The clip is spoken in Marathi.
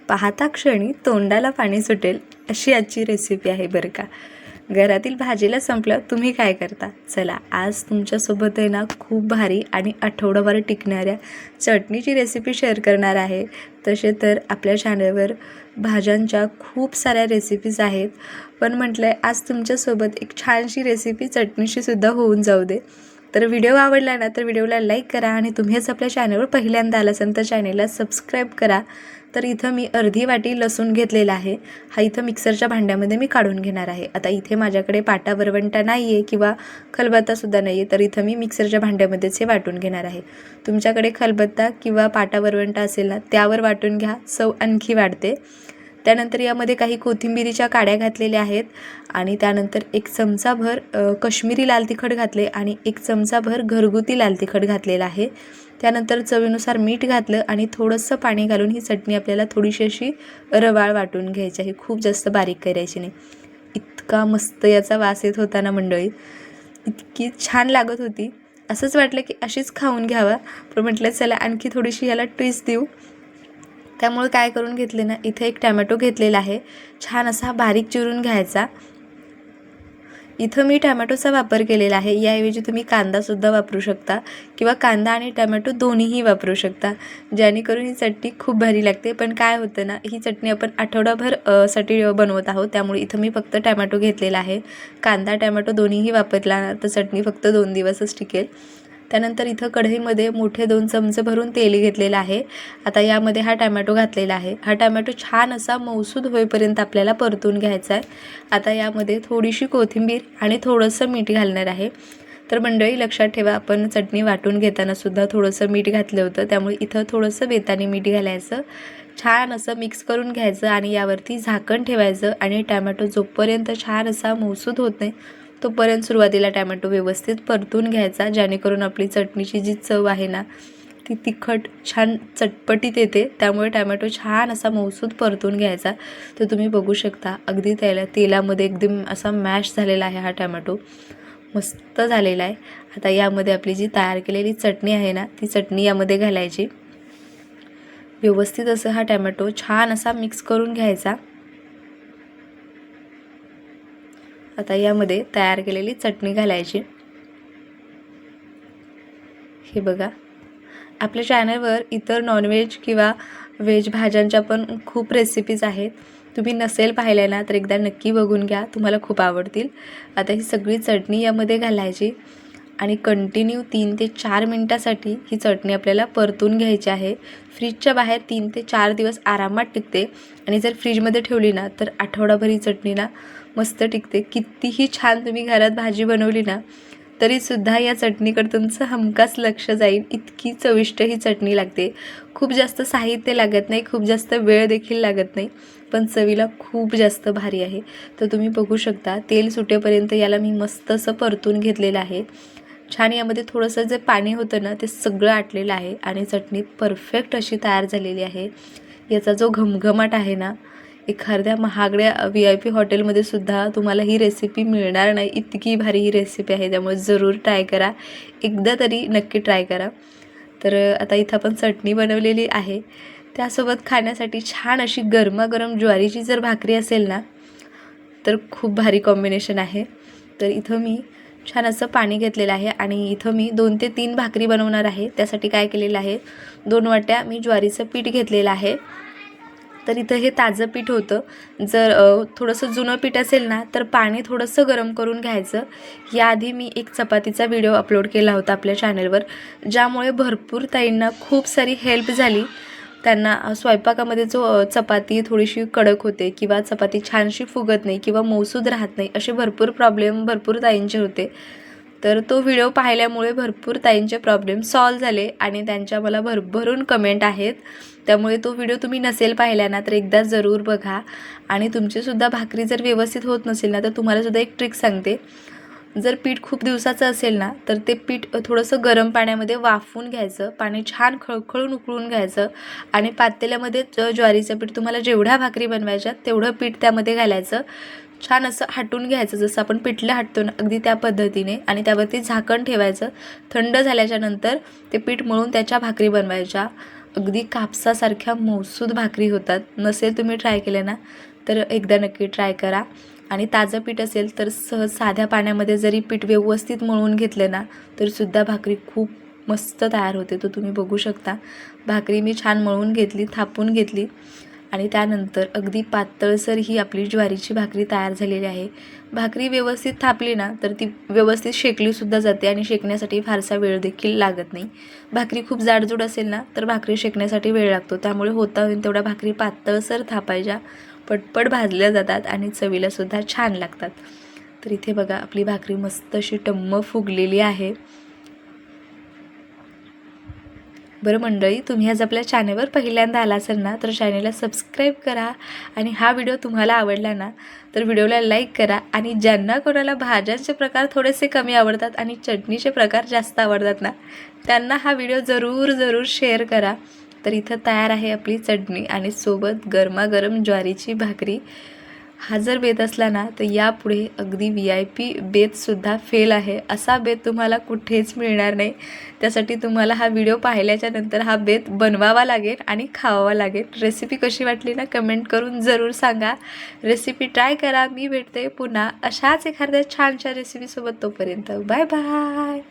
पाहता क्षणी तोंडाला पाणी सुटेल अशी आजची रेसिपी आहे बरं का। घरातील भाजीला संपलं तुम्ही काय करता? चला आज तुमच्यासोबत आहे ना खूप भारी आणि आठवडाभर टिकणाऱ्या चटणीची रेसिपी शेअर करणार आहे। तसे तर आपल्या चॅनलवर भाज्यांच्या खूप साऱ्या रेसिपीज आहेत, पण म्हटलं आज तुमच्यासोबत एक छानशी रेसिपी चटणीची सुद्धा होऊन जाऊ दे। तर व्हिडिओ आवडला ना तर व्हिडिओला लाईक करा आणि तुम्हीच आपल्या चॅनलवर पहिल्यांदा आला असाल तर चॅनलला सबस्क्राईब करा। तर इथं मी अर्धी वाटी लसूण घेतलेला आहे। हा इथं मिक्सरच्या भांड्यामध्ये मी काढून घेणार आहे। आता इथे माझ्याकडे पाटा वरवंटा नाही आहे किंवा खलबत्तासुद्धा नाही आहे, तर इथं मी मिक्सरच्या भांड्यामध्येच हे वाटून घेणार आहे। तुमच्याकडे खलबत्ता किंवा पाटा वरवंटा असेल ना त्यावर वाटून घ्या, चव आणखी वाढते। त्यानंतर यामध्ये काही कोथिंबीरीच्या काड्या घातलेल्या आहेत आणि त्यानंतर 1 चमचाभर काश्मीरी लाल तिखट घातले आणि 1 चमचाभर घरगुती लाल तिखट घातलेला आहे। त्यानंतर चवीनुसार मीठ घातलं आणि थोडंसं पाणी घालून ही चटणी आपल्याला थोडीशी अशी रवाळ वाटून घ्यायची आहे, खूप जास्त बारीक करायची नाही। इतका मस्त याचा वास येत होता ना मंडळी, इतकी छान लागत होती। असंच वाटलं की अशीच खाऊन घ्यावा, पण म्हटलं चला आणखी थोडीशी याला ट्विस्ट देऊ। त्यामुळे काय करून घेतले ना, इथे 1 टोमॅटो घेतलेला आहे, छान असा बारीक चिरून घ्यायचा। इथं मी टोमॅटोचा वापर केलेला आहे, याऐवजी तुम्ही कांदासुद्धा वापरू शकता किंवा कांदा आणि टोमॅटो दोन्हीही वापरू शकता, जेणेकरून ही चटणी खूप भारी लागते। पण काय होतं ना, ही चटणी आपण आठवडाभर साठी बनवत आहोत, त्यामुळे इथं मी फक्त टोमॅटो घेतलेला आहे। कांदा टोमॅटो दोन्हीही वापरला ना तर चटणी फक्त 2 दिवसच टिकेल। त्यानंतर इथं कढईमध्ये मोठे 2 चमचे भरून तेल घेतलेलं आहे। आता यामध्ये हा टोमॅटो घातलेला आहे। हा टोमॅटो छान असा मऊसूद होईपर्यंत आपल्याला परतून घ्यायचा आहे। आता यामध्ये थोडीशी कोथिंबीर आणि थोडंसं मीठ घालणार आहे। तर मंडळी लक्षात ठेवा, आपण चटणी वाटून घेताना सुद्धा थोडंसं मीठ घातलं होतं, त्यामुळे इथं थोडंसं बेताने मीठ घालायचं, छान असं मिक्स करून घ्यायचं आणि यावरती झाकण ठेवायचं आणि टोमॅटो जोपर्यंत छान असा मऊसूद होत नाही तोपर्यंत सुरुवातीला टोमॅटो व्यवस्थित परतून घ्यायचा, जेणेकरून आपली चटणीची जी चव आहे ना ती तिखट छान चटपटीत येते। त्यामुळे टोमॅटो छान असा मऊसूद परतून घ्यायचा। तर तुम्ही बघू शकता अगदी तेलामध्ये एकदम असा मॅश झालेला आहे हा टोमॅटो, मस्त झालेला आहे। आता यामध्ये आपली जी तयार केलेली चटणी आहे ना ती चटणी यामध्ये घालायची, व्यवस्थित असं हा टोमॅटो छान असा मिक्स करून घ्यायचा। आता यामध्ये तयार केलेली चटणी घालायची। हे बघा, आपल्या चॅनलवर इतर नॉनव्हेज किंवा व्हेज भाज्यांच्या पण खूप रेसिपीज आहेत, तुम्ही नसेल पाहिल्या ना तर एकदा नक्की बघून घ्या, तुम्हाला खूप आवडतील। आता ही सगळी चटणी यामध्ये घालायची आणि कंटिन्यू 3 ते 4 मिनिटासाठी ही चटणी आपल्याला परतून घ्यायची आहे। फ्रीजच्या बाहेर 3 ते 4 दिवस आरामात टिकते आणि जर फ्रीजमध्ये ठेवली ना तर आठवडाभर ही चटणी ना मस्त टिकते। कितीही छान तुम्ही घरात भाजी बनवली ना तरीसुद्धा या चटणीकडे तुमचं हमखास लक्ष जाईल, इतकी चविष्ट ही चटणी लागते। खूप जास्त साहित्य लागत नाही, खूप जास्त वेळ देखील लागत नाही, पण चवीला खूप जास्त भारी आहे। तर तुम्ही बघू शकता तेल सुटेपर्यंत याला मी मस्त असं परतून घेतलेलं आहे। छान यामध्ये थोडंसं जे पाणी होतं ना ते सगळं आटलेलं आहे आणि चटणी परफेक्ट अशी तयार झालेली आहे। याचा जो घमघमाट आहे ना, एखाद्या महागड्या VIP हॉटेलमध्ये सुद्धा तुम्हाला ही रेसिपी मिळणार नाही, इतकी भारी ही रेसिपी आहे। त्यामुळे जरूर ट्राय करा, एकदा तरी नक्की ट्राय करा। तर आता इथं आपण चटणी बनवलेली आहे, त्यासोबत खाण्यासाठी छान अशी गरमागरम ज्वारीची जर भाकरी असेल ना तर खूप भारी कॉम्बिनेशन आहे। तर इथं मी छान असं पाणी घेतलेलं आहे आणि इथं मी 2 ते 3 भाकरी बनवणार आहे। त्यासाठी काय केलेलं आहे, 2 वाट्या मी ज्वारीचं पीठ घेतलेलं आहे। तर इथं हे ताजं पीठ होतं, जर थोडंसं जुनं पीठ असेल ना तर पाणी थोडंसं गरम करून घ्यायचं। याआधी मी एक चपातीचा व्हिडिओ अपलोड केला होता आपल्या चॅनलवर, ज्यामुळे भरपूर ताईंना खूप सारी हेल्प झाली। त्यांना स्वयंपाकामध्ये जो चपाती थोडीशी कडक होते किंवा चपाती छानशी फुगत नाही किंवा मऊसूद राहत नाही, असे भरपूर प्रॉब्लेम भरपूर ताईंचे होते। तर तो व्हिडिओ पाहिल्यामुळे भरपूर ताईंचे प्रॉब्लेम सॉल्व झाले आणि त्यांच्या मला भरभरून कमेंट आहेत। त्यामुळे तो व्हिडिओ तुम्ही नसेल पाहिला ना तर एकदा जरूर बघा। आणि तुमचीसुद्धा भाकरी जर व्यवस्थित होत नसेल ना तर तुम्हाला सुद्धा एक ट्रिक सांगते, जर पीठ खूप दिवसाचं असेल ना तर ते पीठ थोडंसं गरम पाण्यामध्ये वाफवून घ्यायचं, पाणी छान खळखळून उकळून घ्यायचं आणि पातेल्यामध्ये ज्वारीचं पीठ तुम्हाला जेवढ्या भाकरी बनवायच्या तेवढं पीठ त्यामध्ये घालायचं, छान असं हटून घ्यायचं, जसं आपण पिठलं हटतो ना अगदी त्या पद्धतीने, आणि त्यावरती झाकण ठेवायचं। थंड झाल्याच्या नंतर ते पीठ मळून त्याच्या भाकरी बनवायच्या। अगदी कापसासारख्या मऊसूद भाकरी होतात. नसेल तुम्ही ट्राय केलं ना तर एकदा नक्की ट्राय करा. आणि ताजं पीठ असेल तर सहज साध्या पाण्यामध्ये जरी पीठ व्यवस्थित मळून घेतलं ना तरीसुद्धा भाकरी खूप मस्त तयार होते. तर तुम्ही बघू शकता भाकरी मी छान मळून घेतली, थापून घेतली आणि त्यानंतर अगदी पातळसर ही आपली ज्वारीची भाकरी तयार झालेली आहे. भाकरी व्यवस्थित थापली ना तर ती व्यवस्थित शेकलीसुद्धा जाते आणि शेकण्यासाठी फारसा वेळ देखील लागत नाही. भाकरी खूप जाडजूड असेल ना तर भाकरी शेकण्यासाठी वेळ लागतो. त्यामुळे होता होईल तेवढ्या भाकरी पातळसर थापायच्या, पटपट भाजल्या जातात आणि चवीलासुद्धा छान लागतात. तर इथे बघा आपली भाकरी मस्त अशी टम्म फुगलेली आहे. बरं मंडळी, तुम्ही आज आपल्या चॅनेलवर पहिल्यांदा आला असाल ना तर चॅनेलला सबस्क्राईब करा आणि हा व्हिडिओ तुम्हाला आवडला ना तर व्हिडिओला लाईक करा. आणि ज्यांना कोणाला भाज्यांचे प्रकार थोडेसे कमी आवडतात आणि चटणीचे प्रकार जास्त आवडतात ना त्यांना हा व्हिडिओ जरूर शेअर करा. तर इथं तयार आहे आपली चटणी आणि सोबत गरमागरम ज्वारीची भाकरी. हा जर बेत असला ना तर यापुढे अगदी VIP बेतसुद्धा फेल आहे. असा बेत तुम्हाला कुठेच मिळणार नाही. त्यासाठी तुम्हाला हा व्हिडिओ पाहिल्याच्या नंतर हा बेत बनवावा लागेल आणि खावावा लागेल. रेसिपी कशी वाटली ना कमेंट करून जरूर सांगा. रेसिपी ट्राय करा. मी भेटते पुन्हा अशाच एखाद्या छानशा रेसिपीसोबत. तोपर्यंत बाय बाय.